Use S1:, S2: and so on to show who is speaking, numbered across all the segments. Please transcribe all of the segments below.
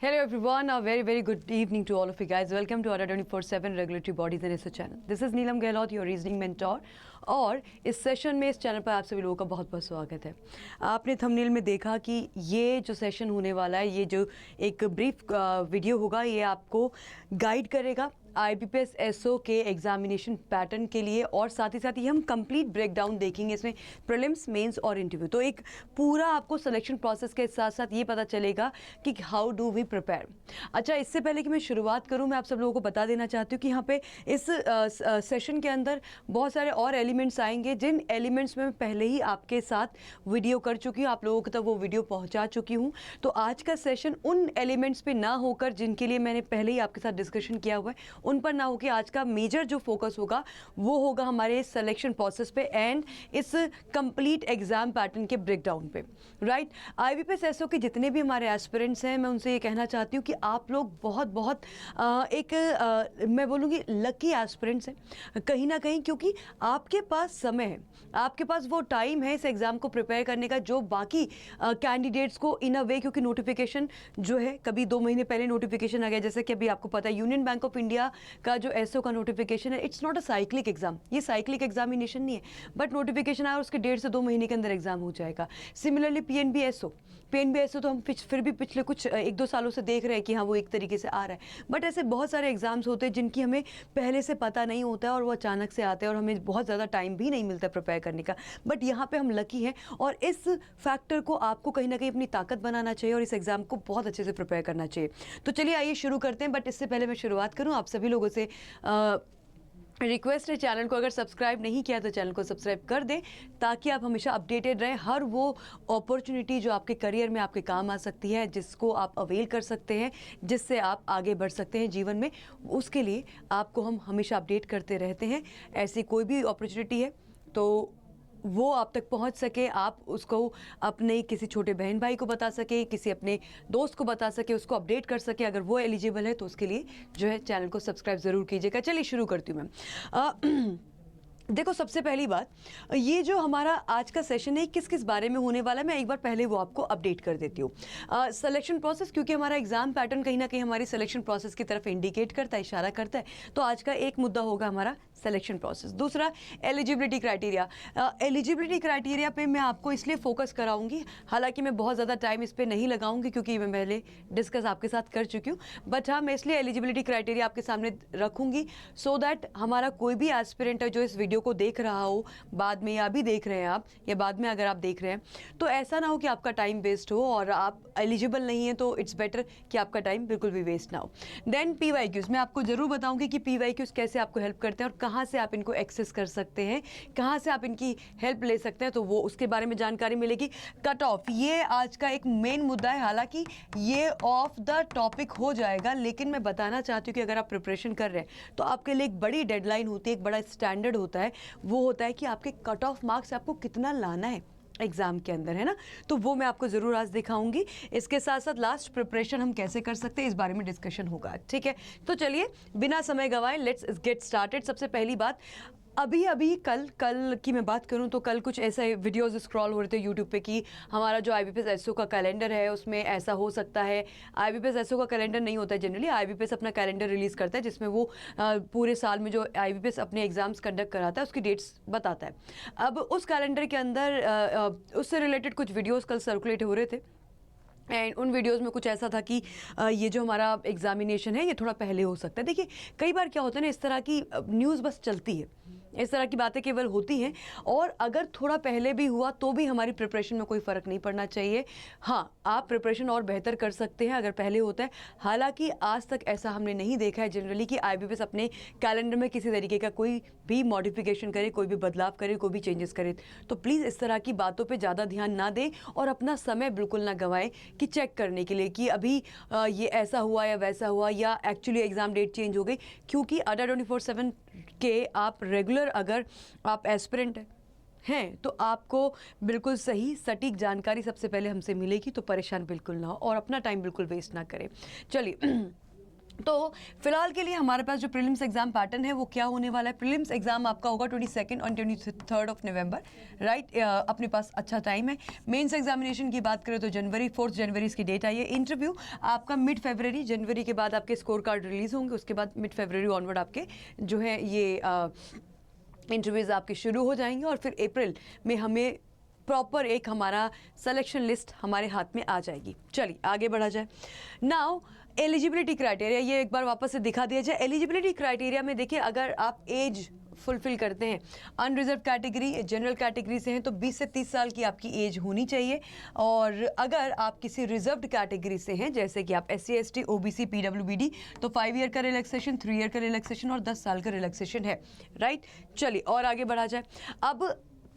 S1: Hello everyone, a very good evening to all of you guys. Welcome to our 24/7 Regulatory Bodies and SO channel. This is Neelam Gehlot, your reasoning mentor. और इस session में, इस channel पर आप सभी लोगों का बहुत बहुत स्वागत है। आपने थंबनेल में देखा कि ये जो सेशन होने वाला है, ये जो एक ब्रीफ वीडियो होगा, ये आपको गाइड करेगा IBPS SO के एग्जामिनेशन पैटर्न के लिए, और साथ ही साथ ये हम कंप्लीट ब्रेकडाउन देखेंगे इसमें प्रीलिम्स, मेंस और इंटरव्यू। तो एक पूरा आपको सिलेक्शन प्रोसेस के साथ साथ ये पता चलेगा कि हाउ डू वी प्रिपेयर। अच्छा, इससे पहले कि मैं शुरुआत करूं, मैं आप सब लोगों को बता देना चाहती हूँ कि यहाँ पे इस सेशन के अंदर बहुत सारे और एलिमेंट्स आएंगे, जिन एलिमेंट्स में मैं पहले ही आपके साथ वीडियो कर चुकी हूँ, आप लोगों तक वो वीडियो पहुँचा चुकी हूँ। तो आज का सेशन उन एलिमेंट्स पर ना होकर, जिनके लिए मैंने पहले ही आपके साथ डिस्कशन किया हुआ है, उन पर ना हो कि आज का मेजर जो फोकस होगा वो होगा हमारे सिलेक्शन प्रोसेस पे एंड इस कंप्लीट एग्जाम पैटर्न के ब्रेकडाउन पे, राइट। IBPS SO के जितने भी हमारे एस्पिरेंट्स हैं, मैं उनसे ये कहना चाहती हूँ कि आप लोग बहुत मैं बोलूँगी लकी एस्पिरेंट्स हैं कहीं ना कहीं, क्योंकि आपके पास समय है, आपके पास वो टाइम है इस एग्ज़ाम को प्रिपेयर करने का, जो बाकी कैंडिडेट्स को इन अ वे, क्योंकि नोटिफिकेशन जो है कभी 2 महीने पहले नोटिफिकेशन आ गया, जैसे कि अभी आपको पता है यूनियन बैंक ऑफ इंडिया का जो SO का नोटिफिकेशन है, it's not a cyclic exam, ये साइक्लिक एग्जामिनेशन नहीं है, बट नोटिफिकेशन आया और उसके 1.5 से 2 महीने के अंदर एग्जाम हो जाएगा। सिमिलरली PNB SO तो हम फिर भी पिछले कुछ 1-2 सालों से देख रहे हैं कि हाँ वो एक तरीके से आ रहा है, बट ऐसे बहुत सारे एग्जाम्स होते हैं जिनकी हमें पहले से पता नहीं होता है और वो अचानक से आते हैं और हमें बहुत ज़्यादा टाइम भी नहीं मिलता प्रिपेयर करने का। बट यहाँ पे हम लकी हैं और इस फैक्टर को आपको कहीं ना कहीं अपनी ताकत बनाना चाहिए और इस एग्जाम को बहुत अच्छे से प्रिपेयर करना चाहिए। तो चलिए आइए शुरू करते हैं, बट इससे पहले मैं शुरुआत करूँ, आप सभी लोगों से रिक्वेस्ट है, चैनल को अगर सब्सक्राइब नहीं किया तो चैनल को सब्सक्राइब कर दें, ताकि आप हमेशा अपडेटेड रहें। हर वो अपॉर्चुनिटी जो आपके करियर में आपके काम आ सकती है, जिसको आप अवेल कर सकते हैं, जिससे आप आगे बढ़ सकते हैं जीवन में, उसके लिए आपको हम हमेशा अपडेट करते रहते हैं। ऐसी कोई भी अपॉर्चुनिटी है तो वो आप तक पहुंच सके, आप उसको अपने किसी छोटे बहन भाई को बता सके, किसी अपने दोस्त को बता सके, उसको अपडेट कर सके, अगर वो एलिजिबल है तो उसके लिए जो है चैनल को सब्सक्राइब ज़रूर कीजिएगा। चलिए शुरू करती हूँ मैं। देखो, सबसे पहली बात, ये जो हमारा आज का सेशन है किस किस बारे में होने वाला है, मैं एक बार पहले वो आपको अपडेट कर देती हूँ। सिलेक्शन प्रोसेस, क्योंकि हमारा एग्जाम पैटर्न कहीं ना कहीं हमारी सिलेक्शन प्रोसेस की तरफ इंडिकेट करता है, इशारा करता है, तो आज का एक मुद्दा होगा हमारा सिलेक्शन प्रोसेस। दूसरा, एलिजिबिलिटी क्राइटेरिया। एलिजिबिलिटी क्राइटेरिया पे मैं आपको इसलिए फोकस कराऊंगी, हालांकि मैं बहुत ज़्यादा टाइम इस पर नहीं लगाऊंगी क्योंकि मैं पहले डिस्कस आपके साथ कर चुकी हूँ, बट हाँ मैं इसलिए एलिजिबिलिटी क्राइटेरिया आपके सामने रखूंगी सो दैट हमारा कोई भी एस्पिरेंट है जो इस वीडियो को देख रहा हो बाद में, या अभी देख रहे हैं आप, या बाद में अगर आप देख रहे हैं, तो ऐसा ना हो कि आपका टाइम वेस्ट हो और आप एलिजिबल नहीं है, तो इट्स बेटर कि आपका टाइम बिल्कुल भी वेस्ट ना हो। देन PYQs, मैं आपको जरूर बताऊंगी कि PYQs कैसे आपको हेल्प करते हैं और कहाँ से आप इनको एक्सेस कर सकते हैं, कहाँ से आप इनकी हेल्प ले सकते हैं, तो वो उसके बारे में जानकारी मिलेगी। कट ऑफ, ये आज का एक मेन मुद्दा है, हालांकि ये ऑफ द टॉपिक हो जाएगा, लेकिन मैं बताना चाहती हूँ कि अगर आप प्रिपरेशन कर रहे हैं तो आपके लिए एक बड़ी डेडलाइन होती है, एक बड़ा स्टैंडर्ड होता है, वो होता है कि आपके कट ऑफ मार्क्स आपको कितना लाना है एग्जाम के अंदर, है ना। तो वो मैं आपको जरूर आज दिखाऊंगी। इसके साथ साथ लास्ट प्रिपरेशन हम कैसे कर सकते हैं, इस बारे में डिस्कशन होगा, ठीक है। तो चलिए बिना समय गवाए लेट्स गेट स्टार्टेड। सबसे पहली बात, अभी कल की मैं बात करूं तो कल कुछ ऐसे वीडियोस स्क्रॉल हो रहे थे यूट्यूब पे कि हमारा जो IBPS SO का कैलेंडर है उसमें ऐसा हो सकता है। IBPS SO का कैलेंडर नहीं होता है जनरली, IBPS अपना कैलेंडर रिलीज़ करता है जिसमें वो पूरे साल में जो IBPS अपने एग्जाम्स कंडक्ट कराता है उसकी डेट्स बताता है। अब उस कैलेंडर के अंदर उससे रिलेटेड कुछ वीडियोज़ कल सर्कुलेट हो रहे थे, एंड उन वीडियोस में कुछ ऐसा था कि ये जो हमारा एग्जामिनेशन है ये थोड़ा पहले हो सकता है। देखिए, कई बार क्या होता है ना, इस तरह की न्यूज़ बस चलती है, इस तरह की बातें केवल होती हैं, और अगर थोड़ा पहले भी हुआ तो भी हमारी प्रिपरेशन में कोई फ़र्क नहीं पड़ना चाहिए। हाँ, आप प्रिपरेशन और बेहतर कर सकते हैं अगर पहले होता है, हालांकि आज तक ऐसा हमने नहीं देखा है जनरली कि IBPS अपने कैलेंडर में किसी तरीके का कोई भी मॉडिफिकेशन करे, कोई भी बदलाव करे, कोई भी चेंजेस करे। तो प्लीज़ इस तरह की बातों पर ज़्यादा ध्यान ना दें और अपना समय बिल्कुल ना गंवाएं कि चेक करने के लिए कि अभी ये ऐसा हुआ या वैसा हुआ, या एक्चुअली एग्ज़ाम डेट चेंज हो गई, क्योंकि अडा 24/7 के आप रेगुलर, अगर आप एस्पिरेंट हैं तो आपको बिल्कुल सही सटीक जानकारी सबसे पहले हमसे मिलेगी, तो परेशान बिल्कुल ना हो और अपना टाइम बिल्कुल वेस्ट ना करें। चलिए तो फिलहाल के लिए हमारे पास जो प्रीलिम्स एग्जाम पैटर्न है वो क्या होने वाला है। प्रीलिम्स एग्जाम आपका होगा 22 और 23 ऑफ नवंबर, राइट। अपने पास अच्छा टाइम है। मेंस एग्जामिनेशन की बात करें तो जनवरी 4 जनवरी इसकी डेट आई है। इंटरव्यू आपका मिड फरवरी, जनवरी के बाद आपके स्कोर कार्ड रिलीज होंगे, उसके बाद मिड फरवरी ऑनवर्ड आपके जो है ये इंटरव्यूज आपके शुरू हो जाएंगे और फिर अप्रैल में हमें प्रॉपर एक हमारा सिलेक्शन लिस्ट हमारे हाथ में आ जाएगी। चलिए आगे बढ़ा जाए। नाउ एलिजिबिलिटी क्राइटेरिया, ये एक बार वापस से दिखा दिया जाए। एलिजिबिलिटी क्राइटेरिया में देखिए, अगर आप एज फुलफिल करते हैं, अनरिजर्व कैटेगरी जनरल कैटेगरी से हैं तो 20 से 30 साल की आपकी एज होनी चाहिए। और अगर आप किसी रिजर्व्ड कैटेगरी से हैं, जैसे कि आप SC ST OBC PWBD, तो 5 ईयर का रिलैक्सेशन, 3 ईयर का रिलैक्सेशन और 10 साल का रिलैक्सेशन है, राइट। चलिए और आगे बढ़ा जाए। अब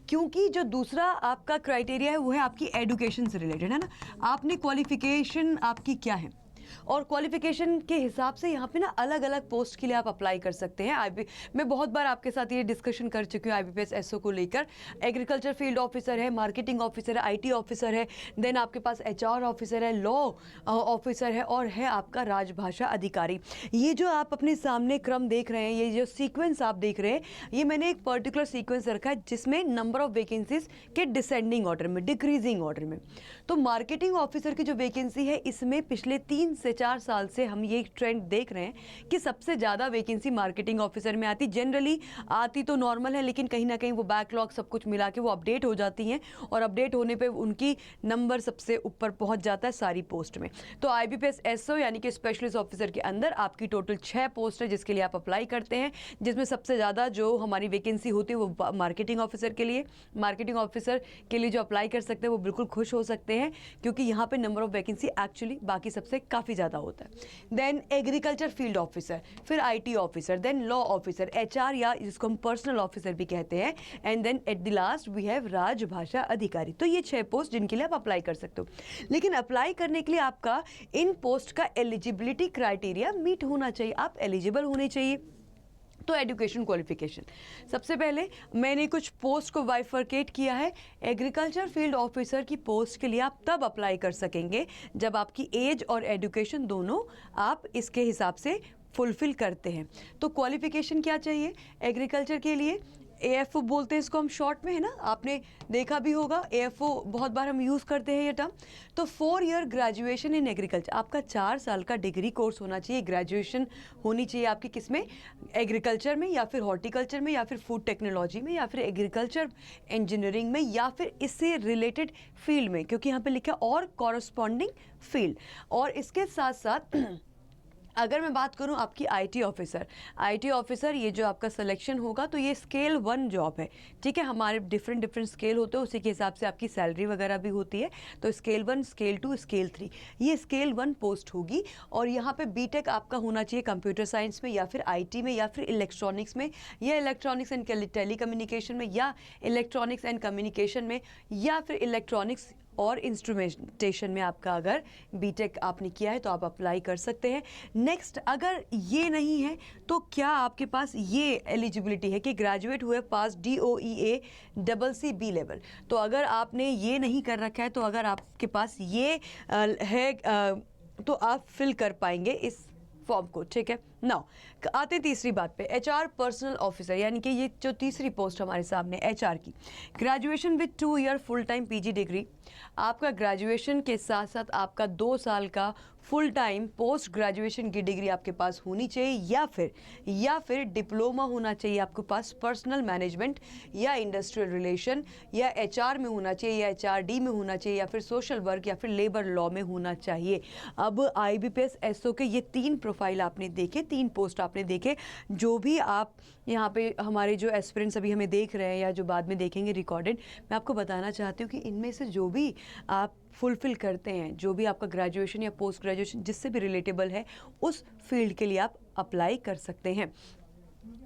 S1: क्योंकि जो दूसरा आपका क्राइटेरिया है वो है आपकी एजुकेशन से रिलेटेड, है ना। आपने क्वालिफिकेशन आपकी क्या है, और क्वालिफिकेशन के हिसाब से यहाँ पे ना अलग अलग पोस्ट के लिए आप अप्लाई कर सकते हैं। मैं बहुत बार आपके साथ ये डिस्कशन कर चुकी हूँ IBPS SO को लेकर। एग्रीकल्चर फील्ड ऑफिसर है, मार्केटिंग ऑफिसर है, IT ऑफिसर है, देन आपके पास HR ऑफिसर है, लॉ ऑफिसर है, और है आपका राजभाषा अधिकारी। ये जो आप अपने सामने क्रम देख रहे हैं, ये जो सीक्वेंस आप देख रहे हैं, ये मैंने एक पर्टिकुलर सीक्वेंस रखा है जिसमें नंबर ऑफ वैकेंसीज के डिसेंडिंग ऑर्डर में, डिक्रीजिंग ऑर्डर में। तो मार्केटिंग ऑफिसर की जो वैकेंसी है, इसमें पिछले 3 से 4 साल से हम ये ट्रेंड देख रहे हैं कि सबसे ज़्यादा वैकेंसी मार्केटिंग ऑफिसर में आती। जनरली आती तो नॉर्मल है, लेकिन कहीं ना कहीं वो बैकलॉग सब कुछ मिला के वो अपडेट हो जाती हैं, और अपडेट होने पे उनकी नंबर सबसे ऊपर पहुंच जाता है सारी पोस्ट में। तो IBPS SO यानी कि स्पेशलिस्ट ऑफिसर के अंदर आपकी टोटल 6 पोस्ट है जिसके लिए आप अप्लाई करते हैं, जिसमें सबसे ज़्यादा जो हमारी वैकेंसी होती है वो मार्केटिंग ऑफिसर के लिए। मार्केटिंग ऑफिसर के लिए जो अप्लाई कर सकते हैं वो बिल्कुल खुश हो सकते हैं, क्योंकि यहाँ पे नंबर ऑफ वैकेंसी एक्चुअली बाकी सबसे काफ़ी ज़्यादा होता है। देन एग्रीकल्चर फील्ड ऑफिसर, फिर IT officer, then law officer, HR या जिसको हम पर्सनल ऑफिसर भी कहते हैं, and then at the last we have राजभाषा अधिकारी। तो ये 6 पोस्ट जिनके लिए आप अप्लाई कर सकते हो। लेकिन अप्लाई करने के लिए आपका इन पोस्ट का एलिजिबिलिटी क्राइटेरिया मीट होना चाहिए, आप एलिजिबल होने चाहिए। तो एजुकेशन क्वालिफिकेशन, सबसे पहले मैंने कुछ पोस्ट को बाइफरकेट किया है। एग्रीकल्चर फील्ड ऑफिसर की पोस्ट के लिए आप तब अप्लाई कर सकेंगे जब आपकी एज और एजुकेशन दोनों आप इसके हिसाब से फुलफिल करते हैं। तो क्वालिफिकेशन क्या चाहिए एग्रीकल्चर के लिए? AFO बोलते हैं इसको हम शॉर्ट में, है ना, आपने देखा भी होगा। AFO बहुत बार हम यूज़ करते हैं ये टर्म। तो 4 ईयर ग्रेजुएशन इन एग्रीकल्चर, आपका 4 साल का डिग्री कोर्स होना चाहिए। ग्रेजुएशन होनी चाहिए आपकी किस में? एग्रीकल्चर में, या फिर हॉर्टिकल्चर में, या फिर फूड टेक्नोलॉजी में, या फिर एग्रीकल्चर इंजीनियरिंग में, या फिर इससे रिलेटेड फील्ड में, क्योंकि यहाँ पे लिखा है और कॉरस्पॉन्डिंग फील्ड। और इसके साथ साथ अगर मैं बात करूं आपकी IT ऑफिसर, ये जो आपका सिलेक्शन होगा तो ये स्केल 1 जॉब है, ठीक है। हमारे डिफरेंट स्केल होते हैं, उसी के हिसाब से आपकी सैलरी वगैरह भी होती है। तो स्केल 1, स्केल 2, स्केल 3, ये स्केल 1 पोस्ट होगी। और यहाँ पे BTech आपका होना चाहिए कंप्यूटर साइंस में, या फिर IT में, या फिर इलेक्ट्रॉनिक्स में, या इलेक्ट्रॉनिक्स एंड टेलीकम्युनिकेशन में, या इलेक्ट्रॉनिक्स एंड कम्युनिकेशन में, या फिर इलेक्ट्रॉनिक्स और इंस्ट्रूमेंटेशन में आपका अगर BTech आपने किया है तो आप अप्लाई कर सकते हैं। नेक्स्ट, अगर ये नहीं है तो क्या आपके पास ये एलिजिबिलिटी है कि ग्रेजुएट हुए पास DOEA CC लेवल। तो अगर आपने ये नहीं कर रखा है, तो अगर आपके पास ये है तो आप फिल कर पाएंगे इस फॉर्म को, ठीक है। नाउ आते तीसरी बात पे, HR पर्सनल ऑफिसर, यानी कि ये जो तीसरी पोस्ट हमारे सामने HR की। Graduation with 2 year full time PG degree, आपका ग्रेजुएशन के साथ साथ आपका 2 साल का फुल टाइम पोस्ट ग्रेजुएशन की डिग्री आपके पास होनी चाहिए, या फिर डिप्लोमा होना चाहिए आपके पास पर्सनल मैनेजमेंट या इंडस्ट्रियल रिलेशन या HR में होना चाहिए, या HRD में होना चाहिए, या फिर सोशल वर्क या फिर लेबर लॉ में होना चाहिए। अब IBPS SO के ये 3 प्रोफाइल आपने देखे, 3 पोस्ट आपने देखे। जो भी आप यहाँ पे हमारे जो एस्पिरेंट्स अभी हमें देख रहे हैं या जो बाद में देखेंगे रिकॉर्डेड, मैं आपको बताना चाहती हूँ कि इनमें से जो भी आप फुलफिल करते हैं, जो भी आपका ग्रेजुएशन या पोस्ट ग्रेजुएशन जिससे भी रिलेटेबल है, उस फील्ड के लिए आप अप्लाई कर सकते हैं।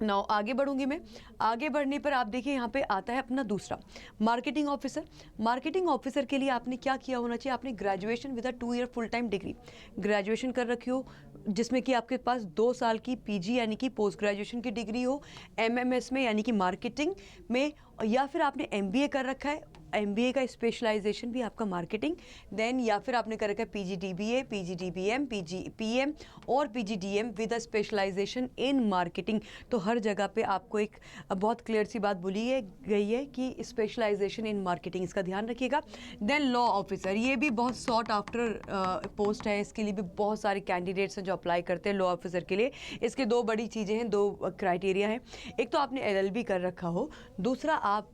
S1: नाउ आगे बढ़ूंगी मैं। आगे बढ़ने पर आप देखिए यहाँ पे आता है अपना दूसरा मार्केटिंग ऑफिसर। मार्केटिंग ऑफिसर के लिए आपने क्या किया होना चाहिए? आपने graduation with a 2 year full time degree graduation कर रखी हो, जिसमें कि आपके पास 2 साल की PG यानी कि पोस्ट ग्रेजुएशन की डिग्री हो, MMS में यानी कि मार्केटिंग में, या फिर आपने MBA कर रखा है MBA का स्पेशलाइजेशन भी आपका मार्केटिंग, देन या फिर आपने कर रखा है PGDBA, PGDBM, PGPM और PGDM with a specialization in marketing. तो हर जगह पे आपको एक बहुत क्लियर सी बात बोली गई है कि स्पेशलाइजेशन इन मार्केटिंग, इसका ध्यान रखिएगा। देन लॉ ऑफिसर, ये भी बहुत सॉट आफ्टर पोस्ट है, इसके लिए भी बहुत सारे कैंडिडेट्स हैं जो अप्लाई करते हैं लॉ ऑफिसर के लिए। इसके दो बड़ी चीज़ें हैं, दो क्राइटेरिया हैं। एक तो आपने LLB कर रखा हो, दूसरा आप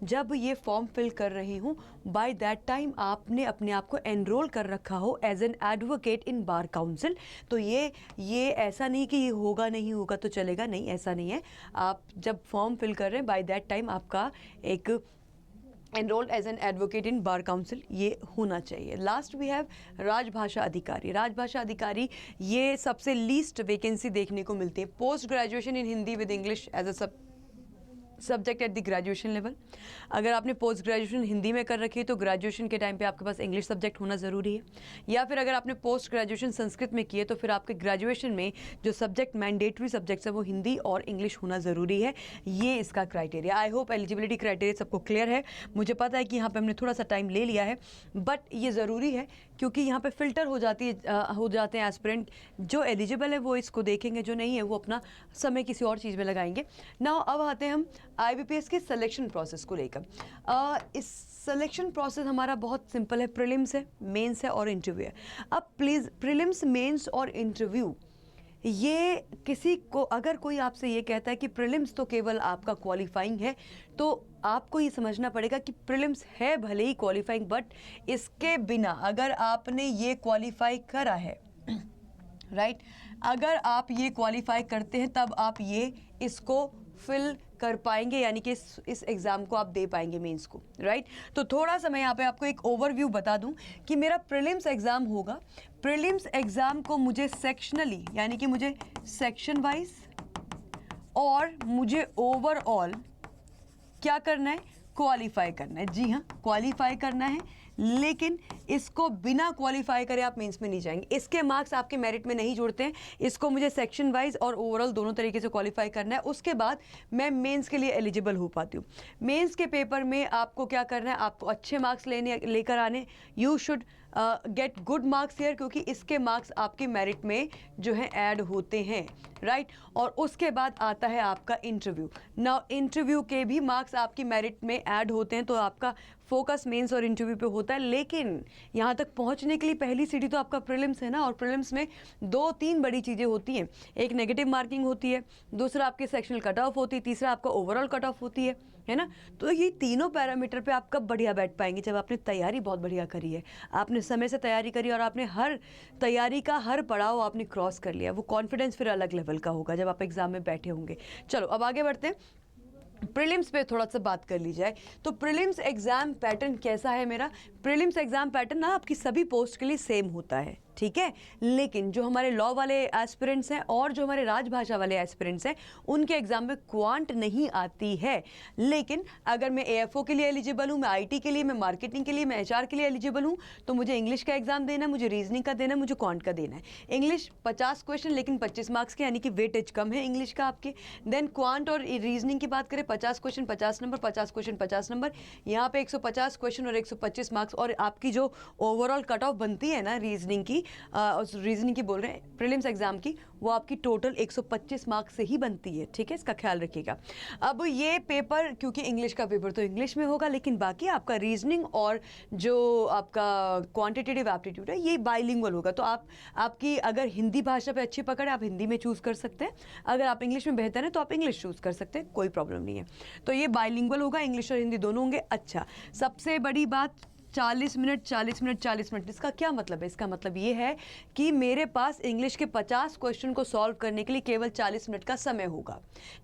S1: जब ये फॉर्म फिल कर रही हूँ बाय दैट टाइम आपने अपने आप को एनरोल कर रखा हो as an advocate in bar council. तो ये ऐसा नहीं कि ये होगा नहीं होगा तो चलेगा, नहीं ऐसा नहीं है। आप जब फॉर्म फिल कर रहे हैं बाय दैट टाइम आपका एक enrolled as an advocate in bar council ये होना चाहिए। लास्ट वी हैव राजभाषा अधिकारी। राजभाषा अधिकारी ये सबसे लीस्ट वैकेंसी देखने को मिलती है। Post graduation in Hindi with English as a subject at the graduation level. अगर आपने पोस्ट ग्रेजुएशन हिंदी में कर रखी है तो ग्रेजुएशन के टाइम पे आपके पास इंग्लिश सब्जेक्ट होना ज़रूरी है, या फिर अगर आपने पोस्ट ग्रेजुएशन संस्कृत में की है तो फिर आपके ग्रेजुएशन में जो सब्जेक्ट मैंडेटरी सब्जेक्ट्स है वो हिंदी और इंग्लिश होना ज़रूरी है। ये इसका criteria. I hope eligibility criteria सबको क्लियर है। मुझे पता है कि यहाँ पर हमने थोड़ा सा टाइम ले लिया है, बट ये ज़रूरी है क्योंकि यहाँ पर फिल्टर हो जाते हैं एस्पिरेंट। जो एलिजिबल है वो इसको देखेंगे, जो नहीं है वो अपना समय किसी और चीज़ में लगाएंगे ना। अब आते हैं हम IBPS के सिलेक्शन प्रोसेस को लेकर। इस सिलेक्शन प्रोसेस हमारा बहुत सिंपल है। प्रीलिम्स है, मेंस है और इंटरव्यू है। अब प्लीज़ प्रीलिम्स, मेंस और इंटरव्यू, ये किसी को अगर कोई आपसे ये कहता है कि प्रीलिम्स तो केवल आपका क्वालिफाइंग है, तो आपको ये समझना पड़ेगा कि प्रीलिम्स है भले ही क्वालिफाइंग, बट इसके बिना अगर आपने ये क्वालिफाई करा है राइट, अगर आप ये क्वालिफाई करते हैं तब आप ये इसको फिल कर पाएंगे, यानी कि इस एग्ज़ाम को आप दे पाएंगे मेंस को, राइट। तो थोड़ा सा मैं यहाँ पे आपको एक ओवरव्यू बता दूं कि मेरा प्रीलिम्स एग्ज़ाम होगा। प्रीलिम्स एग्ज़ाम को मुझे सेक्शनली, यानी कि मुझे सेक्शन वाइज और मुझे ओवरऑल क्या करना है, क्वालिफाई करना है। जी हाँ, क्वालिफाई करना है, लेकिन इसको बिना क्वालिफाई करे आप मेंस में नहीं जाएंगे। इसके मार्क्स आपके मेरिट में नहीं जुड़ते हैं। इसको मुझे सेक्शन वाइज और ओवरऑल दोनों तरीके से क्वालिफाई करना है, उसके बाद मैं मेंस के लिए एलिजिबल हो पाती हूँ। मेंस के पेपर में आपको क्या करना है, आपको अच्छे मार्क्स लेकर आने। You should get good marks here, क्योंकि इसके मार्क्स आपके मेरिट में जो है ऐड होते हैं, राइट। और उसके बाद आता है आपका इंटरव्यू। नाउ इंटरव्यू के भी मार्क्स आपकी मेरिट में ऐड होते हैं, तो आपका फोकस मेंस और इंटरव्यू पे होता है। लेकिन यहाँ तक पहुँचने के लिए पहली सीढ़ी तो आपका प्रीलिम्स है ना, और प्रीलिम्स में 2-3 बड़ी चीज़ें होती हैं। एक नेगेटिव मार्किंग होती है, दूसरा आपकी सेक्शनल कट ऑफ होती है, तीसरा आपका ओवरऑल कट ऑफ होती है ना। तो ये तीनों पैरामीटर पे आप कब बढ़िया बैठ पाएंगे, जब आपने तैयारी बहुत बढ़िया करी है, आपने समय से तैयारी करी और आपने हर तैयारी का हर पड़ाव आपने क्रॉस कर लिया। वो कॉन्फिडेंस फिर अलग लेवल का होगा जब आप एग्जाम में बैठे होंगे। चलो अब आगे बढ़ते हैं, प्रीलिम्स पे थोड़ा सा बात कर ली जाए। तो प्रीलिम्स एग्जाम पैटर्न कैसा है मेरा। प्रीलिम्स एग्जाम पैटर्न ना आपकी सभी पोस्ट के लिए सेम होता है, ठीक है। लेकिन जो हमारे लॉ वाले एस्पिरेंट्स हैं और जो हमारे राजभाषा वाले एस्पिरेंट्स हैं, उनके एग्जाम में क्वांट नहीं आती है। लेकिन अगर मैं AFO के लिए एलिजिबल हूँ, मैं IT के लिए, मैं मार्केटिंग के लिए, मैं HR के लिए एलिजिबल हूँ, तो मुझे इंग्लिश का एग्जाम देना है, मुझे रीजनिंग का देना है, मुझे क्वांट का देना है। इंग्लिश 50 क्वेश्चन लेकिन 25 मार्क्स के, यानी कि वेटेज कम है इंग्लिश का आपके। देन क्वांट और रीजनिंग की बात करें, 50 क्वेश्चन 50 नंबर, 50 क्वेश्चन 50 नंबर। यहाँ पे 150 क्वेश्चन और 125 मार्क्स। और आपकी जो ओवरऑल कट ऑफ बनती है ना रीजनिंग की, रीजनिंग की बोल रहे हैं, प्रीलिम्स एग्जाम की, वो आपकी टोटल 125 मार्क्स से ही बनती है, ठीक है। इसका ख्याल रखिएगा। अब ये पेपर, क्योंकि इंग्लिश का पेपर तो इंग्लिश में होगा, लेकिन बाकी आपका रीजनिंग और जो आपका क्वांटिटेटिव एप्टीट्यूड है ये बाइलिंगुअल होगा। तो आपकी अगर हिंदी भाषा पे अच्छी पकड़ है, आप हिंदी में चूज़ कर सकते हैं। अगर आप इंग्लिश में बेहतर हैं तो आप इंग्लिश चूज़ कर सकते हैं, कोई प्रॉब्लम नहीं है। तो ये बाइलिंगुअल होगा, इंग्लिश और हिंदी दोनों होंगे। अच्छा, सबसे बड़ी बात, 40 मिनट 40 मिनट 40 मिनट। इसका क्या मतलब है? इसका मतलब ये है कि मेरे पास इंग्लिश के 50 क्वेश्चन को सॉल्व करने के लिए केवल 40 मिनट का समय होगा।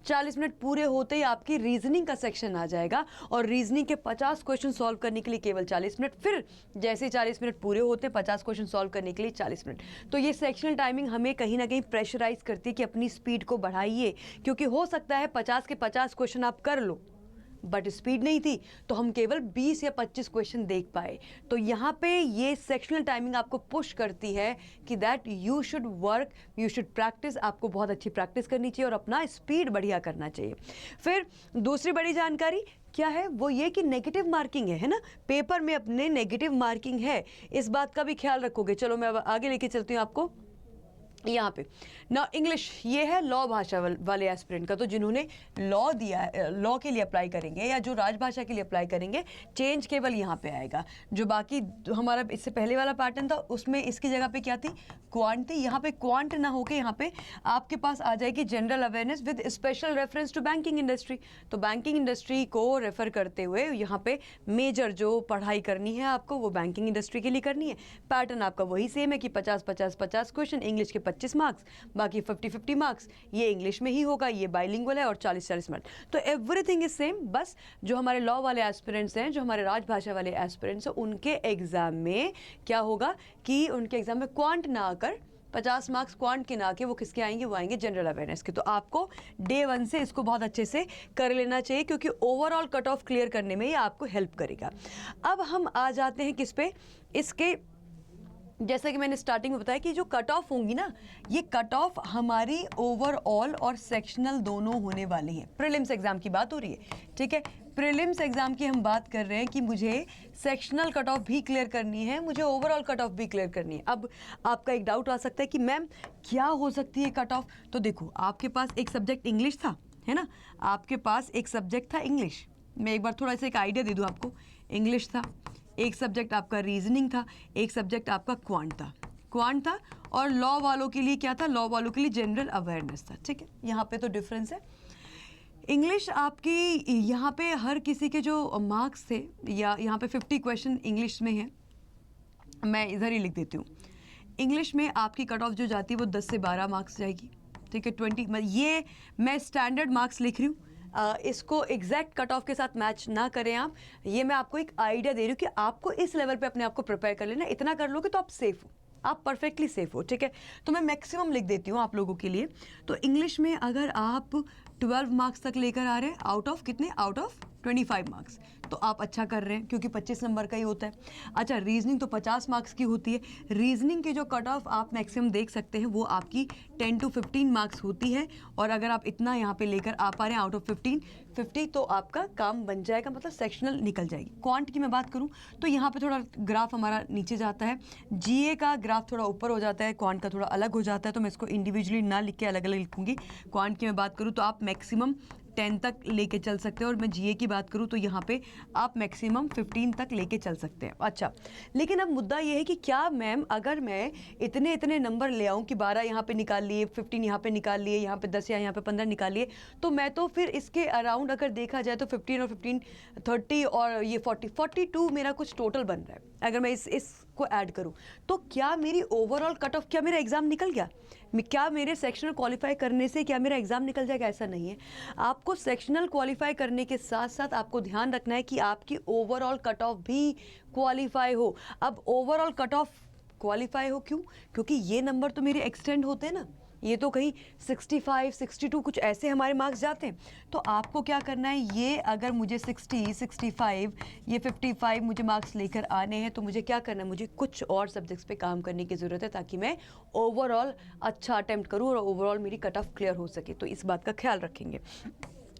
S1: 40 मिनट पूरे होते ही आपकी रीजनिंग का सेक्शन आ जाएगा और रीजनिंग के 50 क्वेश्चन सॉल्व करने के लिए केवल 40 मिनट। फिर जैसे 40 मिनट पूरे होते हैं, 50 क्वेश्चन सॉल्व करने के लिए 40 मिनट। तो ये सेक्शनल टाइमिंग हमें कहीं ना कहीं प्रेशराइज करती है कि अपनी स्पीड को बढ़ाइए, क्योंकि हो सकता है 50 के 50 क्वेश्चन आप कर लो, बट स्पीड नहीं थी, तो हम केवल 20 या 25 क्वेश्चन देख पाए। तो यहाँ पे ये सेक्शनल टाइमिंग आपको पुश करती है कि that you should work, you should practice, आपको बहुत अच्छी प्रैक्टिस करनी चाहिए और अपना स्पीड बढ़िया करना चाहिए। फिर दूसरी बड़ी जानकारी क्या है, वो ये कि नेगेटिव मार्किंग है ना, पेपर में अपने नेगेटिव मार्किंग है, इस बात का भी ख्याल रखोगे। चलो मैं अब आगे लेके चलती हूँ आपको। यहाँ पे ना इंग्लिश, ये है लॉ भाषा वाले एस्पिरेंट का, तो जिन्होंने लॉ दिया है, लॉ के लिए अप्लाई करेंगे या जो राजभाषा के लिए अप्लाई करेंगे, चेंज केवल यहाँ पे आएगा। जो बाकी हमारा इससे पहले वाला पैटर्न था उसमें इसकी जगह पे क्या थी, क्वांट थी, यहाँ पे क्वांट ना होके यहाँ पे आपके पास आ जाएगी general awareness with special reference to banking industry. तो बैंकिंग इंडस्ट्री को रेफर करते हुए यहाँ पे मेजर जो पढ़ाई करनी है आपको वो बैंकिंग इंडस्ट्री के लिए करनी है। पैटर्न आपका वही सेम है कि 50-50-50 क्वेश्चन, इंग्लिश के 25 मार्क्स, बाकी 50-50 मार्क्स ये इंग्लिश में ही होगा, ये बाइलिंगुअल है, और 40-40 मिनट। तो एवरीथिंग इज सेम, बस जो हमारे लॉ वाले एस्पिरेंट्स हैं, जो हमारे राजभाषा वाले एस्पिरेंट्स हैं, उनके एग्जाम में क्या होगा कि उनके एग्जाम में क्वांट ना आकर 50 मार्क्स क्वांट के ना के वो किसके आएंगे, वो आएंगे जनरल अवेयरनेस के। तो आपको डे 1 से इसको बहुत अच्छे से कर लेना चाहिए, क्योंकि ओवरऑल कट ऑफ क्लियर करने में ये आपको हेल्प करेगा। अब हम आ जाते हैं किस पे, इसके जैसा कि मैंने स्टार्टिंग में बताया कि जो कट ऑफ होंगी ना, ये कट ऑफ हमारी ओवरऑल और सेक्शनल दोनों होने वाली है। प्रीलिम्स एग्जाम की बात हो रही है, ठीक है, प्रीलिम्स एग्जाम की हम बात कर रहे हैं कि मुझे सेक्शनल कट ऑफ भी क्लियर करनी है, मुझे ओवरऑल कट ऑफ भी क्लियर करनी है। अब आपका एक डाउट आ सकता है कि मैम क्या हो सकती है कट ऑफ। तो देखो, आपके पास एक सब्जेक्ट इंग्लिश था, है ना, आपके पास एक सब्जेक्ट था इंग्लिश। मैं एक बार थोड़ा सा एक आइडिया दे दूँ आपको। इंग्लिश था, एक सब्जेक्ट आपका रीजनिंग था, एक सब्जेक्ट आपका क्वांट था, और लॉ वालों के लिए क्या था, लॉ वालों के लिए जनरल अवेयरनेस था, ठीक है। यहाँ पे तो डिफरेंस है। इंग्लिश आपकी यहाँ पे हर किसी के जो मार्क्स थे, या यहाँ पे 50 क्वेश्चन इंग्लिश में है, मैं इधर ही लिख देती हूँ। इंग्लिश में आपकी कट ऑफ जो जाती है वो 10 से 12 मार्क्स जाएगी, ठीक है। 20, ये मैं स्टैंडर्ड मार्क्स लिख रही हूँ, इसको एग्जैक्ट कट ऑफ के साथ मैच ना करें आप। ये मैं आपको एक आइडिया दे रही हूँ कि आपको इस लेवल पे अपने आप को प्रिपेयर कर लेना, इतना कर लोगे तो आप सेफ हो, आप परफेक्टली सेफ हो, ठीक है। तो मैं मैक्सिमम लिख देती हूँ आप लोगों के लिए। तो इंग्लिश में अगर आप 12 मार्क्स तक लेकर आ रहे हैं, आउट ऑफ कितने, आउट ऑफ 25 मार्क्स, तो आप अच्छा कर रहे हैं, क्योंकि 25 नंबर का ही होता है। अच्छा, रीजनिंग तो 50 मार्क्स की होती है। रीजनिंग की जो कट ऑफ आप मैक्सिमम देख सकते हैं वो आपकी 10 to 15 मार्क्स होती है, और अगर आप इतना यहाँ पे लेकर आ पा रहे हैं आउट ऑफ 50, तो आपका काम बन जाएगा, मतलब सेक्शनल निकल जाएगी। क्वांट की मैं बात करूँ तो यहाँ पे थोड़ा ग्राफ हमारा नीचे जाता है, जीए का ग्राफ थोड़ा ऊपर हो जाता है, क्वांट का थोड़ा अलग हो जाता है, तो मैं इसको इंडिविजुअली ना लिख के अलग अलग लिखूंगी। क्वांट की मैं बात करूँ तो आप मैक्सिमम 10 तक लेके चल सकते हैं, और मैं जीए की बात करूँ तो यहाँ पे आप मैक्सिमम 15 तक लेके चल सकते हैं। अच्छा, लेकिन अब मुद्दा ये है कि क्या मैम अगर मैं इतने इतने नंबर ले आऊँ कि 12 यहाँ पे निकाल लिए, 15 यहाँ पे निकाल लिए, यहाँ पे 10 या यहाँ पे 15 निकाल लिए, तो मैं तो फिर इसके अराउंड अगर देखा जाए तो 15 और 15 30 और ये 42 मेरा कुछ टोटल बन रहा है। अगर मैं इसको ऐड करूँ तो क्या मेरी ओवरऑल कट ऑफ, क्या मेरा एग्जाम निकल गया, क्या मेरे सेक्शनल क्वालिफाई करने से क्या मेरा एग्जाम निकल जाएगा? ऐसा नहीं है। आपको सेक्शनल क्वालिफाई करने के साथ साथ आपको ध्यान रखना है कि आपकी ओवरऑल कट ऑफ भी क्वालिफाई हो। अब ओवरऑल कट ऑफ क्वालिफाई हो क्यों? क्योंकि ये नंबर तो मेरे एक्सटेंड होते हैं ना, ये तो कहीं 65, 62 कुछ ऐसे हमारे मार्क्स जाते हैं। तो आपको क्या करना है, ये अगर मुझे 60, 65, ये 55 मुझे मार्क्स लेकर आने हैं, तो मुझे क्या करना है, मुझे कुछ और सब्जेक्ट्स पे काम करने की ज़रूरत है, ताकि मैं ओवरऑल अच्छा अटेम्प्ट करूँ और ओवरऑल मेरी कट ऑफ क्लियर हो सके। तो इस बात का ख्याल रखेंगे।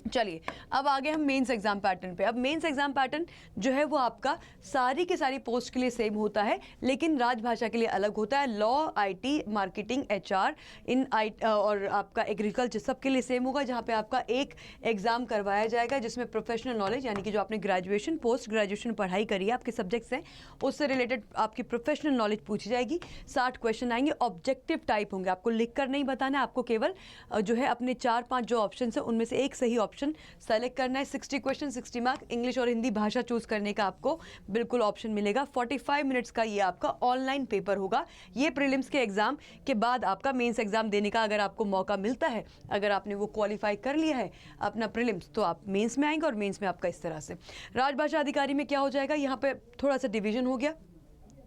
S1: चलिए अब आगे हम मेंस एग्जाम पैटर्न पे। अब मेंस एग्जाम पैटर्न जो है वो आपका सारी की सारी पोस्ट के लिए सेम होता है, लेकिन राजभाषा के लिए अलग होता है। लॉ, आईटी, मार्केटिंग, एचआर, इन और आपका एग्रीकल्चर सबके लिए सेम होगा, जहाँ पे आपका एक एग्जाम करवाया जाएगा जिसमें प्रोफेशनल नॉलेज, यानी कि जो आपने ग्रेजुएशन, पोस्ट ग्रेजुएशन पढ़ाई करी है, आपके सब्जेक्ट्स हैं, उससे रिलेटेड आपकी प्रोफेशनल नॉलेज पूछी जाएगी। 60 क्वेश्चन आएंगे, ऑब्जेक्टिव टाइप होंगे, आपको लिख कर नहीं बताना है, आपको केवल जो है अपने 4-5 जो ऑप्शन है उनमें से एक सही ऑप्शन सेलेक्ट करना है। 60 क्वेश्चन, 60 मार्क, इंग्लिश और हिंदी भाषा चूज करने का आपको बिल्कुल ऑप्शन मिलेगा। 45 मिनट्स का ये आपका ऑनलाइन पेपर होगा। ये प्रीलिम्स के एग्जाम के बाद आपका मेंस एग्जाम देने का अगर आपको मौका मिलता है, अगर आपने वो क्वालिफाई कर लिया है अपना प्रीलिम्स, तो आप मेंस में आएंगे, और मेंस में आपका इस तरह से। राजभाषा अधिकारी में क्या हो जाएगा, यहाँ पे थोड़ा सा डिवीजन हो गया।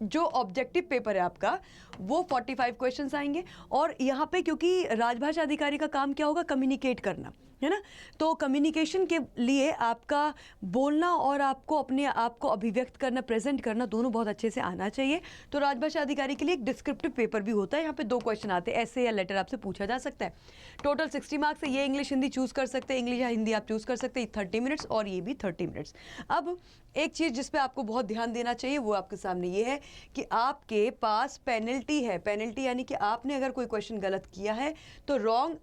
S1: जो ऑब्जेक्टिव पेपर है आपका वो 45 क्वेश्चंस आएंगे, और यहाँ पे क्योंकि राजभाषा अधिकारी का काम क्या होगा, कम्युनिकेट करना, है ना। तो कम्युनिकेशन के लिए आपका बोलना और आपको अपने आप को अभिव्यक्त करना, प्रेजेंट करना, दोनों बहुत अच्छे से आना चाहिए। तो राजभाषा अधिकारी के लिए एक डिस्क्रिप्टिव पेपर भी होता है, यहाँ पे 2 क्वेश्चन आते हैं, ऐसे या लेटर आपसे पूछा जा सकता है। टोटल 60 मार्क्स है। ये इंग्लिश हिंदी चूज़ कर सकते हैं, इंग्लिश या हिंदी आप चूज़ कर सकते हैं, 30 मिनट्स और ये भी 30 मिनट्स। अब एक चीज़ जिस पे आपको बहुत ध्यान देना चाहिए वो आपके सामने ये है कि आपके पास पेनल्टी है। पेनल्टी यानी कि आपने अगर कोई क्वेश्चन गलत किया है तो रॉन्ग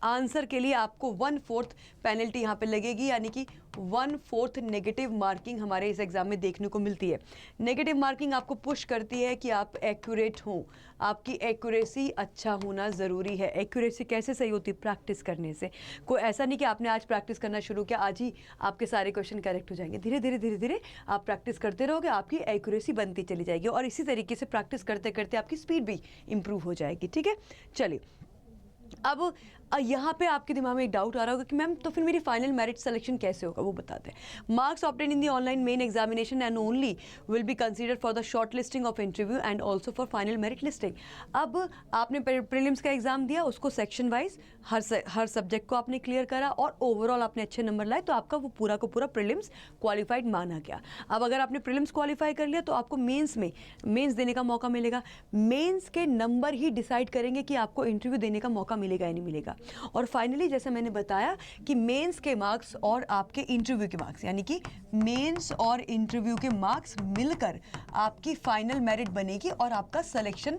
S1: आंसर के लिए आपको 1/4 पेनल्टी यहाँ पे लगेगी, यानी कि 1/4 नेगेटिव मार्किंग हमारे इस एग्ज़ाम में देखने को मिलती है। नेगेटिव मार्किंग आपको पुश करती है कि आप एक्यूरेट हों, आपकी एक्यूरेसी अच्छा होना ज़रूरी है। एक्यूरेसी कैसे सही होती है? प्रैक्टिस करने से। कोई ऐसा नहीं कि आपने आज प्रैक्टिस करना शुरू किया, आज ही आपके सारे क्वेश्चन करेक्ट हो जाएंगे। धीरे धीरे धीरे धीरे आप प्रैक्टिस करते रहोगे, आपकी एक्यूरेसी बनती चली जाएगी और इसी तरीके से प्रैक्टिस करते करते आपकी स्पीड भी इम्प्रूव हो जाएगी। ठीक है, चलिए अब यहाँ पे आपके दिमाग में एक डाउट आ रहा होगा कि मैम तो फिर मेरी फाइनल मेरिट सिलेक्शन कैसे होगा, वो बताते हैं। Marks obtain in the online main examination and only will be considered for the short listing of interview and also for final merit listing. अब आपने प्रीलिम्स का एग्जाम दिया, उसको सेक्शन वाइज हर सब्जेक्ट को आपने क्लियर करा और ओवरऑल आपने अच्छे नंबर लाए, तो आपका वो पूरा का पूरा प्रीलिम्स क्वालिफाइड माना गया। अब अगर आपने प्रीलिम्स क्वालिफाई कर लिया तो आपको मेंस देने का मौका मिलेगा। मेंस के नंबर ही डिसाइड करेंगे कि आपको इंटरव्यू देने का मौका मिलेगा या नहीं मिलेगा। और फाइनली जैसे मैंने बताया कि मेंस के मार्क्स और आपके इंटरव्यू के मार्क्स, यानी कि मेंस और इंटरव्यू के मार्क्स मिलकर आपकी फाइनल मेरिट बनेगी और आपका सिलेक्शन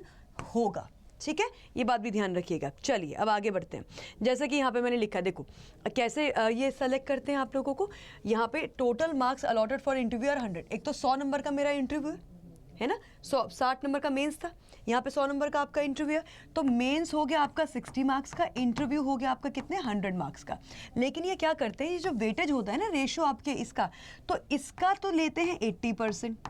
S1: होगा। ठीक है, ये बात भी ध्यान रखिएगा। चलिए अब आगे बढ़ते हैं। जैसे कि यहाँ पे मैंने लिखा, देखो कैसे ये सेलेक्ट करते हैं आप लोगों को। यहाँ पे total marks allotted for interview are 100। एक तो 100 नंबर का मेरा इंटरव्यू है ना, 60 नंबर का मेंस था, यहाँ पे 100 नंबर का आपका इंटरव्यू है। तो मेंस हो गया आपका 60 मार्क्स का, इंटरव्यू हो गया आपका कितने 100 मार्क्स का। लेकिन ये क्या करते हैं, ये जो वेटेज होता है ना, रेशो आपके इसका, तो इसका तो लेते हैं 80%,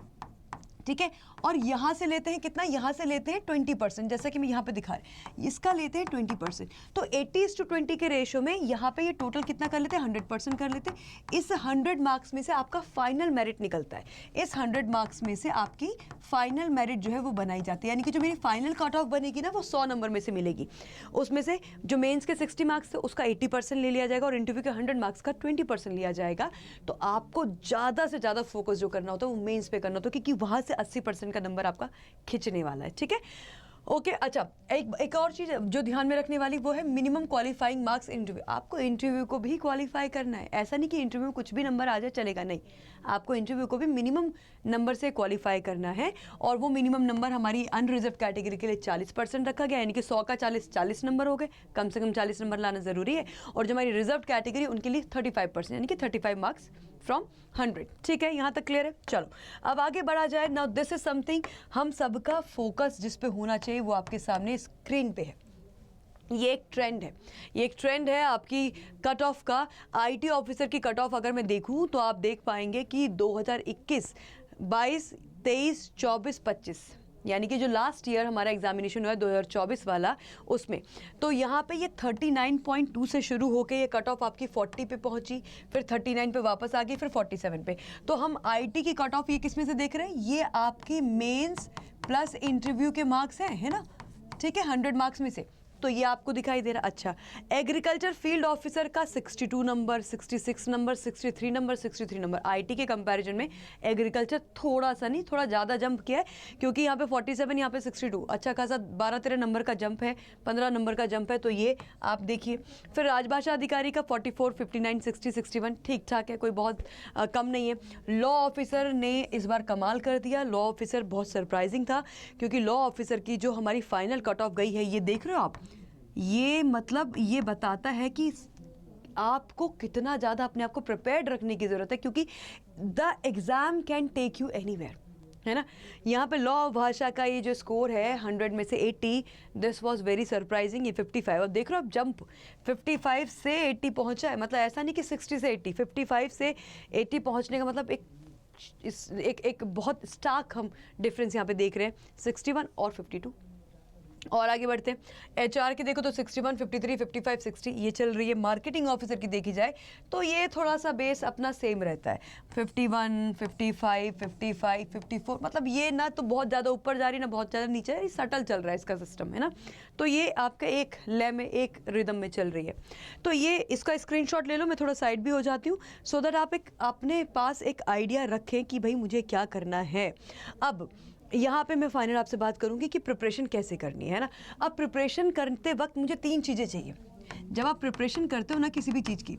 S1: ठीक है, और यहाँ से लेते हैं कितना, यहाँ से लेते हैं 20%, जैसा कि मैं यहाँ पे दिखा रही, इसका लेते हैं 20%। तो 80:20 के रेशो में यहाँ पे ये टोटल कितना कर लेते हैं, 100% कर लेते हैं। इस 100 मार्क्स में से आपका फाइनल मेरिट निकलता है। इस 100 मार्क्स में से आपकी फाइनल मेरिट जो है वो बनाई जाती है, यानी कि जो मेरी फाइनल कट ऑफ बनेगी ना, वो 100 नंबर में से मिलेगी। उसमें से जो मेन्स के 60 मार्क्स थे उसका 80% ले लिया जाएगा और इंटरव्यू के 100 मार्क्स का 20% लिया जाएगा। तो आपको ज़्यादा से ज़्यादा फोकस जो करना होता है वो मेन्स पे करना होता है, क्योंकि वहाँ से 80% का नंबर आपका खिंचने वाला है। ठीक है, ओके। अच्छा, एक और चीज़ जो ध्यान में रखने वाली वो है मिनिमम क्वालिफाइंग मार्क्स इंटरव्यू। आपको इंटरव्यू को भी क्वालिफाई करना है। ऐसा नहीं कि इंटरव्यू में कुछ भी नंबर आ जाए चलेगा, नहीं, आपको इंटरव्यू को भी मिनिमम नंबर से क्वालिफाई करना है। और वो मिनिमम नंबर हमारी अनरिजर्व कैटेगरी के लिए 40% रखा गया, यानी कि 100 का 40 नंबर हो गए, कम से कम 40 नंबर लाना ज़रूरी है। और जो हमारी रिजर्व कैटेगरी उनके लिए 35%, यानी कि 35 मार्क्स फ्रॉम 100। ठीक है, यहाँ तक क्लियर है। चलो अब आगे बढ़ा जाए। नाउ दिस इज समथिंग, हम सबका फोकस जिस पे होना चाहिए वो आपके सामने स्क्रीन पे है। ये एक ट्रेंड है, ये एक ट्रेंड है आपकी कट ऑफ का। आईटी ऑफिसर की कट ऑफ अगर मैं देखूं तो आप देख पाएंगे कि 2021, 22, 23, 24, 25, यानी कि जो लास्ट ईयर हमारा एग्जामिनेशन हुआ है 2024 वाला, उसमें तो यहाँ पे ये 39.2 से शुरू होके ये कट ऑफ आपकी 40 पे पहुँची, फिर 39 पे वापस आ गई, फिर 47 पे। तो हम आईटी की कट ऑफ ये किस में से देख रहे हैं, ये आपकी मेंस प्लस इंटरव्यू के मार्क्स हैं, है ना। ठीक है, 100 मार्क्स में से तो ये आपको दिखाई दे रहा। अच्छा, एग्रीकल्चर फील्ड ऑफिसर का 62 number, 66 number, 63 number, 63 number. IT के कंपैरिजन में एग्रीकल्चर थोड़ा सा नहीं, थोड़ा ज़्यादा जंप किया है, क्योंकि यहाँ पे 47, यहाँ पे 62, अच्छा खासा 12-13 नंबर का जंप है, 15 नंबर का जंप है। तो ये आप देखिए। फिर राजभाषा अधिकारी का 44, 59, 60, 61 ठीक ठाक है, कोई बहुत कम नहीं है। लॉ ऑफिसर ने इस बार कमाल कर दिया। लॉ ऑफिसर बहुत सरप्राइजिंग था, क्योंकि लॉ ऑफिसर की जो हमारी फाइनल कट ऑफ गई है, ये देख रहे हो आप, ये मतलब ये बताता है कि आपको कितना ज़्यादा अपने आप को प्रिपेयर्ड रखने की ज़रूरत है, क्योंकि the exam can take you anywhere, है ना। यहाँ पे लॉ भाषा का ये जो स्कोर है 100 में से 80, दिस वाज वेरी सरप्राइजिंग। ये 55, अब देख रहे हो आप जंप 55 से 80 पहुँचा है, मतलब ऐसा नहीं कि 60 से 80, 55 से 80 पहुँचने का मतलब एक बहुत स्टार्क हम डिफरेंस यहाँ पे देख रहे हैं, 61 और 52। और आगे बढ़ते हैं। HR की देखो तो 61, 53, 55, 60 ये चल रही है। मार्केटिंग ऑफिसर की देखी जाए तो ये थोड़ा सा बेस अपना सेम रहता है, 51, 55, 55, 54, मतलब ये ना तो बहुत ज़्यादा ऊपर जा रही ना बहुत ज़्यादा नीचे, ये सटल चल रहा है इसका सिस्टम, है ना। तो ये आपका एक लय में, एक रिदम में चल रही है। तो ये इसका स्क्रीनशॉट ले लो, मैं थोड़ा साइड भी हो जाती हूँ, सो दैट आप एक अपने पास एक आइडिया रखें कि भाई मुझे क्या करना है। अब यहाँ पे मैं फाइनल आपसे बात करूँगी कि प्रिपरेशन कैसे करनी है ना। अब प्रिपरेशन करते वक्त मुझे 3 चीज़ें चाहिए। जब आप प्रिपरेशन करते हो ना किसी भी चीज़ की,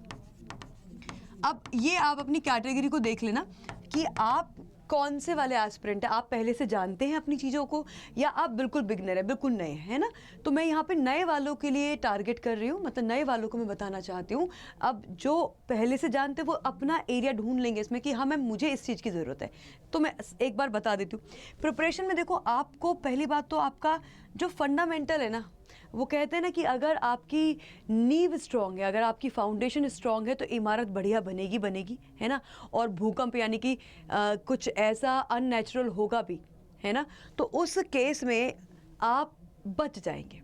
S1: अब ये आप अपनी कैटेगरी को देख लेना कि आप कौन से वाले एस्पिरेंट हैं। आप पहले से जानते हैं अपनी चीज़ों को या आप बिल्कुल बिगनर है, बिल्कुल नए हैं ना। तो मैं यहाँ पे नए वालों के लिए टारगेट कर रही हूँ, मतलब नए वालों को मैं बताना चाहती हूँ। अब जो पहले से जानते हैं वो अपना एरिया ढूंढ लेंगे इसमें कि हाँ मैम मुझे इस चीज़ की ज़रूरत है। तो मैं एक बार बता देती हूँ प्रिपरेशन में। देखो आपको पहली बात तो आपका जो फंडामेंटल है ना, वो कहते हैं ना कि अगर आपकी नींव स्ट्रांग है, अगर आपकी फाउंडेशन स्ट्रांग है तो इमारत बढ़िया बनेगी बनेगी, है ना। और भूकंप यानी कि कुछ ऐसा अननेचुरल होगा भी, है ना, तो उस केस में आप बच जाएंगे।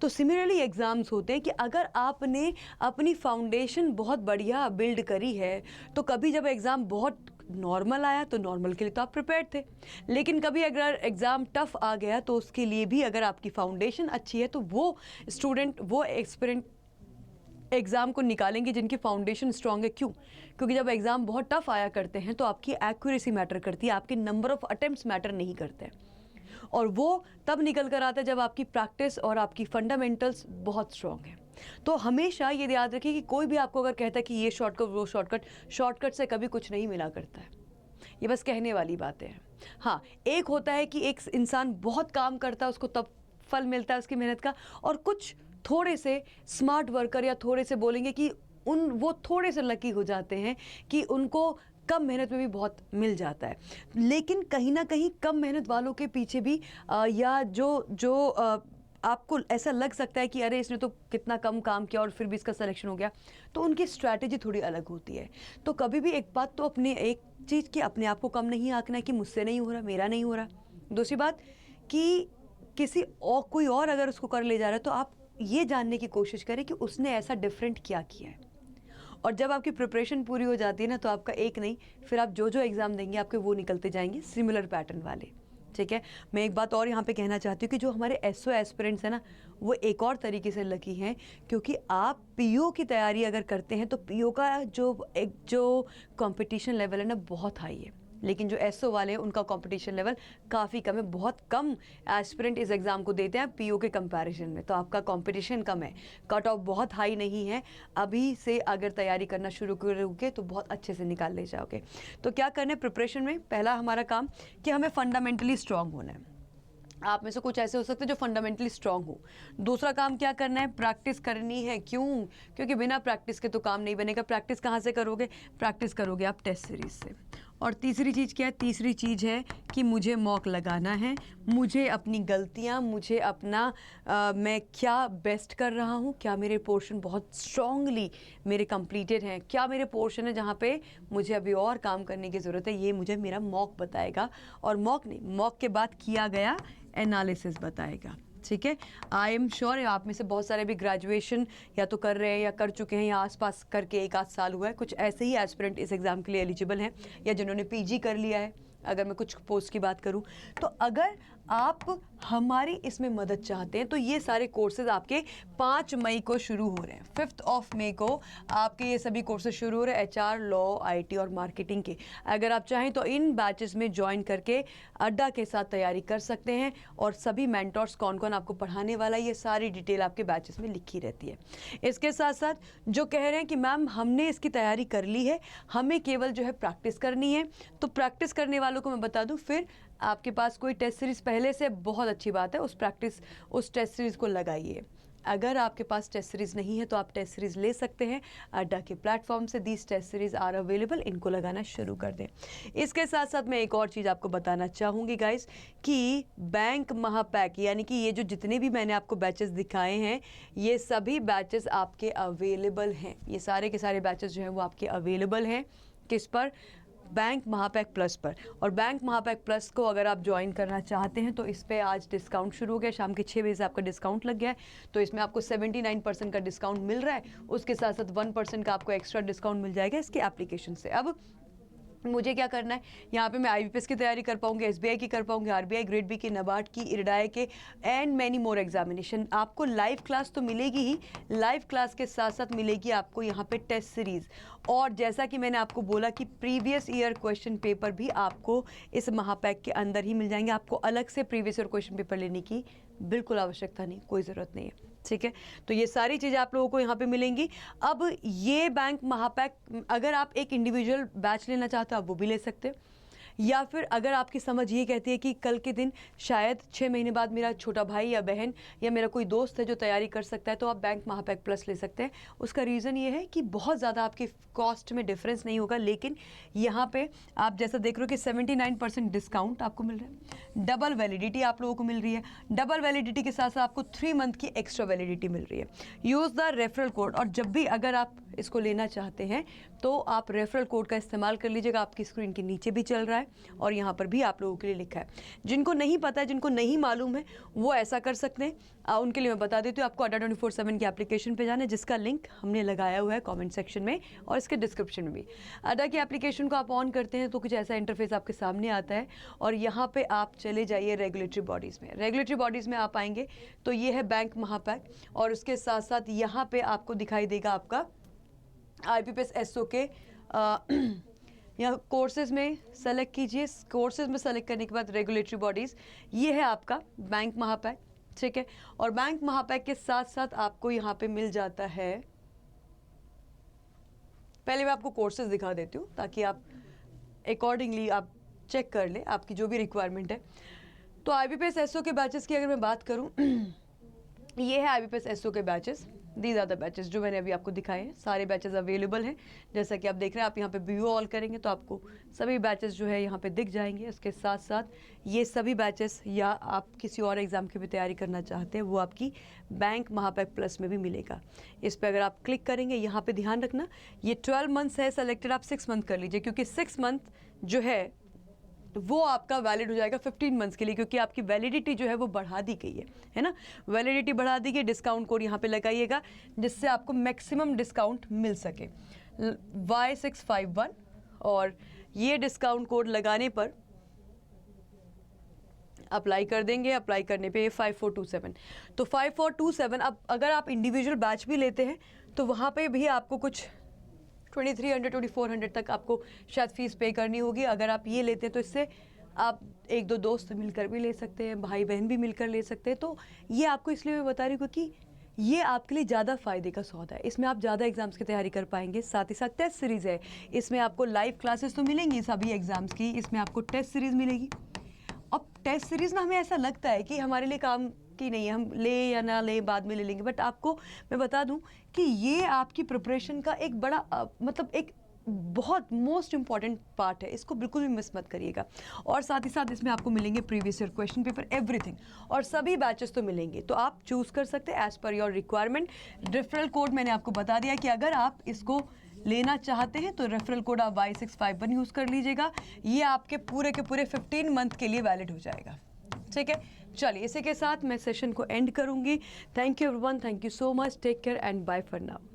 S1: तो सिमिलरली एग्ज़ाम्स होते हैं कि अगर आपने अपनी फाउंडेशन बहुत बढ़िया बिल्ड करी है तो कभी जब एग्ज़ाम बहुत नॉर्मल आया तो नॉर्मल के लिए तो आप प्रिपेयर्ड थे, लेकिन कभी अगर एग्ज़ाम टफ आ गया तो उसके लिए भी अगर आपकी फाउंडेशन अच्छी है तो वो स्टूडेंट, वो एक्सपीरियंट एग्ज़ाम को निकालेंगे जिनकी फाउंडेशन स्ट्रांग है। क्यों? क्योंकि जब एग्ज़ाम बहुत टफ आया करते हैं तो आपकी एक्यूरेसी मैटर करती है, आपके नंबर ऑफ़ अटेम्प्ट्स मैटर नहीं करते। और वो तब निकल कर आता है जब आपकी प्रैक्टिस और आपकी फंडामेंटल्स बहुत स्ट्रांग है। तो हमेशा ये याद रखिए कि कोई भी आपको अगर कहता है कि ये शॉर्टकट वो शॉर्टकट, शॉर्टकट से कभी कुछ नहीं मिला करता है, ये बस कहने वाली बातें हैं। हाँ, एक होता है कि एक इंसान बहुत काम करता है उसको तब फल मिलता है उसकी मेहनत का, और कुछ थोड़े से स्मार्ट वर्कर या थोड़े से बोलेंगे कि वो थोड़े से लकी हो जाते हैं कि उनको कम मेहनत में भी बहुत मिल जाता है। लेकिन कहीं ना कहीं कम मेहनत वालों के पीछे भी या जो आपको ऐसा लग सकता है कि अरे इसने तो कितना कम काम किया और फिर भी इसका सिलेक्शन हो गया, तो उनकी स्ट्रैटेजी थोड़ी अलग होती है। तो कभी भी एक बात तो अपने एक चीज़ की अपने आप को कम नहीं आंकना है कि मुझसे नहीं हो रहा, मेरा नहीं हो रहा। दूसरी बात कि किसी और कोई और अगर उसको कर ले जा रहा है तो आप ये जानने की कोशिश करें कि उसने ऐसा डिफरेंट क्या किया है। और जब आपकी प्रिपरेशन पूरी हो जाती है ना तो आपका एक नहीं, फिर आप जो जो एग्ज़ाम देंगे आपके वो निकलते जाएंगे सिमिलर पैटर्न वाले। ठीक है, मैं एक बात और यहाँ पे कहना चाहती हूँ कि जो हमारे एसओ एस्पिरेंट्स हैं ना, वो एक और तरीके से लकी हैं, क्योंकि आप पीओ की तैयारी अगर करते हैं तो पीओ का जो कंपटीशन लेवल है ना बहुत हाई है, लेकिन जो एसओ वाले हैं उनका कंपटीशन लेवल काफ़ी कम है। बहुत कम एस्पिरेंट इस एग्ज़ाम को देते हैं पीओ के कंपैरिजन में, तो आपका कंपटीशन कम है, कट ऑफ बहुत हाई नहीं है। अभी से अगर तैयारी करना शुरू करोगे तो बहुत अच्छे से निकाल ले जाओगे। तो क्या करना है प्रिपरेशन में? पहला हमारा काम कि हमें फंडामेंटली स्ट्रांग होना है। आप में से कुछ ऐसे हो सकते हैं जो फंडामेंटली स्ट्रांग हो। दूसरा काम क्या करना है? प्रैक्टिस करनी है। क्यों? क्योंकि बिना प्रैक्टिस के तो काम नहीं बनेगा। प्रैक्टिस कहाँ से करोगे? प्रैक्टिस करोगे आप टेस्ट सीरीज से। और तीसरी चीज़ क्या है? तीसरी चीज़ है कि मुझे मॉक लगाना है, मुझे अपनी गलतियाँ, मुझे अपना मैं क्या बेस्ट कर रहा हूँ, क्या मेरे पोर्शन बहुत स्ट्रांगली मेरे कंप्लीटेड हैं, क्या मेरे पोर्शन है जहाँ पे मुझे अभी और काम करने की ज़रूरत है, ये मुझे मेरा मॉक बताएगा। और मॉक नहीं, मॉक के बाद किया गया एनालिसिस बताएगा। ठीक है, आई एम श्योर आप में से बहुत सारे भी ग्रेजुएशन या तो कर रहे हैं या कर चुके हैं या आसपास करके 1 आध साल हुआ है, कुछ ऐसे ही एस्पिरेंट इस एग्ज़ाम के लिए एलिजिबल हैं, या जिन्होंने पीजी कर लिया है। अगर मैं कुछ पोस्ट की बात करूं तो अगर आप हमारी इसमें मदद चाहते हैं तो ये सारे कोर्सेज आपके 5 मई को शुरू हो रहे हैं। 5 मई को आपके ये सभी कोर्सेज शुरू हो रहे हैं, एचआर, लॉ, आईटी और मार्केटिंग के। अगर आप चाहें तो इन बैचेस में ज्वाइन करके अड्डा के साथ तैयारी कर सकते हैं, और सभी मेंटर्स कौन कौन आपको पढ़ाने वाला है ये सारी डिटेल आपके बैचेस में लिखी रहती है। इसके साथ साथ जो कह रहे हैं कि मैम हमने इसकी तैयारी कर ली है, हमें केवल जो है प्रैक्टिस करनी है, तो प्रैक्टिस करने वालों को मैं बता दूं, फिर आपके पास कोई टेस्ट सीरीज़ पहले से बहुत अच्छी बात है, उस टेस्ट सीरीज़ को लगाइए। अगर आपके पास टेस्ट सीरीज़ नहीं है तो आप टेस्ट सीरीज़ ले सकते हैं अड्डा के प्लेटफॉर्म से। These test series are available, इनको लगाना शुरू कर दें। इसके साथ साथ मैं एक और चीज़ आपको बताना चाहूँगी गाइस कि बैंक महापैक, यानी कि ये जो जितने भी मैंने आपको बैचेस दिखाए हैं ये सभी बैचेस आपके अवेलेबल हैं। ये सारे के सारे बैचेस जो हैं वो आपके अवेलेबल हैं। किस पर? बैंक महापैक प्लस पर। और बैंक महापैक प्लस को अगर आप ज्वाइन करना चाहते हैं तो इस पर आज डिस्काउंट शुरू हो गया, शाम के 6 बजे से आपका डिस्काउंट लग गया है। तो इसमें आपको 79% का डिस्काउंट मिल रहा है, उसके साथ साथ 1% का आपको एक्स्ट्रा डिस्काउंट मिल जाएगा इसके एप्लीकेशन से। अब मुझे क्या करना है, यहाँ पे मैं IBPS की तैयारी कर पाऊंगी, SBI की कर पाऊंगी, RBI ग्रेड बी की, NABARD की, IRDAI के एंड मैनी मोर एग्जामिनेशन। आपको लाइव क्लास तो मिलेगी ही, लाइव क्लास के साथ साथ मिलेगी आपको यहाँ पे टेस्ट सीरीज़। और जैसा कि मैंने आपको बोला कि प्रीवियस ईयर क्वेश्चन पेपर भी आपको इस महापैक के अंदर ही मिल जाएंगे। आपको अलग से प्रीवियस ईयर क्वेश्चन पेपर लेने की बिल्कुल आवश्यकता नहीं, कोई ज़रूरत नहीं है, ठीक है। तो ये सारी चीज़ें आप लोगों को यहाँ पे मिलेंगी। अब ये बैंक महापैक अगर आप एक इंडिविजुअल बैच लेना चाहते हो आप वो भी ले सकते हो, या फिर अगर आपकी समझ ये कहती है कि कल के दिन शायद 6 महीने बाद मेरा छोटा भाई या बहन या मेरा कोई दोस्त है जो तैयारी कर सकता है, तो आप बैंक महापैक प्लस ले सकते हैं। उसका रीज़न ये है कि बहुत ज़्यादा आपकी कॉस्ट में डिफरेंस नहीं होगा, लेकिन यहाँ पे आप जैसा देख रहे हो कि 79% डिस्काउंट आपको मिल रहा है, डबल वैलिडिटी आप लोगों को मिल रही है, डबल वैलिडिटी के साथ साथ आपको 3 मंथ की एक्स्ट्रा वैलिडिटी मिल रही है। यूज़ द रेफरल कोड, और जब भी अगर आप इसको लेना चाहते हैं तो आप रेफरल कोड का इस्तेमाल कर लीजिएगा। आपकी स्क्रीन के नीचे भी चल रहा है और यहाँ पर भी आप लोगों के लिए लिखा है। जिनको नहीं पता है, जिनको नहीं मालूम है, वो ऐसा कर सकते हैं। उनके लिए मैं बता देती हूँ, आपको अड्डा 24/7 की एप्लीकेशन पे जाना है, जिसका लिंक हमने लगाया हुआ है कमेंट सेक्शन में और इसके डिस्क्रिप्शन में भी। अड्डा की एप्लीकेशन को आप ऑन करते हैं तो कुछ ऐसा इंटरफेस आपके सामने आता है और यहाँ पर आप चले जाइए रेगुलेटरी बॉडीज़ में। रेगुलेटरी बॉडीज़ में आप आएंगे तो ये है बैंक महापैक, और उसके साथ साथ यहाँ पर आपको दिखाई देगा आपका IBPS SO के यहाँ कोर्सेज में सेलेक्ट कीजिए। कोर्सेज में सेलेक्ट करने के बाद रेगुलेटरी बॉडीज़, ये है आपका बैंक महापैक, ठीक है। और बैंक महापैक के साथ साथ आपको यहाँ पे मिल जाता है, पहले मैं आपको कोर्सेज दिखा देती हूँ ताकि आप अकॉर्डिंगली आप चेक कर ले आपकी जो भी रिक्वायरमेंट है। तो IBPS SO के बैचेस की अगर मैं बात करूँ ये है IBPS SO के batches, these are the batches जो मैंने अभी आपको दिखाए हैं। सारे बैचेस अवेलेबल हैं, जैसा कि आप देख रहे हैं। आप यहाँ पे व्यू ऑल करेंगे तो आपको सभी बैचेस जो है यहाँ पे दिख जाएंगे। इसके साथ साथ ये सभी बैचेस, या आप किसी और एग्ज़ाम की भी तैयारी करना चाहते हैं, वो आपकी बैंक महापैक प्लस में भी मिलेगा। इस पर अगर आप क्लिक करेंगे, यहाँ पर ध्यान रखना ये 12 मंथ्स है सेलेक्टेड, आप 6 मंथ कर लीजिए, क्योंकि 6 मंथ जो है वो आपका वैलिड हो जाएगा 15 मंथ्स के लिए, क्योंकि आपकी वैलिडिटी जो है वो बढ़ा दी गई है ना। वैलिडिटी बढ़ा दी गई। डिस्काउंट कोड यहाँ पे लगाइएगा जिससे आपको मैक्सिमम डिस्काउंट मिल सके, Y651, और ये डिस्काउंट कोड लगाने पर अप्लाई कर देंगे। अप्लाई करने पे 5427, तो 5427। अब अगर आप इंडिविजुअल बैच भी लेते हैं तो वहाँ पे भी आपको कुछ 2300 2400 तक आपको शायद फ़ीस पे करनी होगी। अगर आप ये लेते हैं तो इससे आप 1-2 दोस्त मिलकर भी ले सकते हैं, भाई बहन भी मिलकर ले सकते हैं। तो ये आपको इसलिए मैं बता रही हूँ क्योंकि ये आपके लिए ज़्यादा फ़ायदे का सौदा है। इसमें आप ज़्यादा एग्जाम्स की तैयारी कर पाएंगे, साथ ही साथ टेस्ट सीरीज़ है। इसमें आपको लाइव क्लासेस तो मिलेंगी सभी एग्ज़ाम्स की, इसमें आपको टेस्ट सीरीज़ मिलेगी। अब टेस्ट सीरीज़ ना हमें ऐसा लगता है कि हमारे लिए काम की नहीं है, हम ले या ना ले बाद में ले लेंगे, बट आपको मैं बता दूं कि ये आपकी प्रिपरेशन का एक बड़ा मतलब एक बहुत मोस्ट इंपॉर्टेंट पार्ट है। इसको बिल्कुल भी मिस मत करिएगा। और साथ ही साथ इसमें आपको मिलेंगे previous year question paper, everything, और सभी बैचेस तो मिलेंगे। तो आप चूज़ कर सकते हैं as per your requirement. Referral code मैंने आपको बता दिया कि अगर आप इसको लेना चाहते हैं तो रेफरल कोड आप Y651 यूज़ कर लीजिएगा। ये आपके पूरे के पूरे 15 मंथ के लिए वैलिड हो जाएगा, ठीक है। चलिए इसी के साथ मैं सेशन को एंड करूंगी। Thank you everyone, thank you so much, take care and bye for now.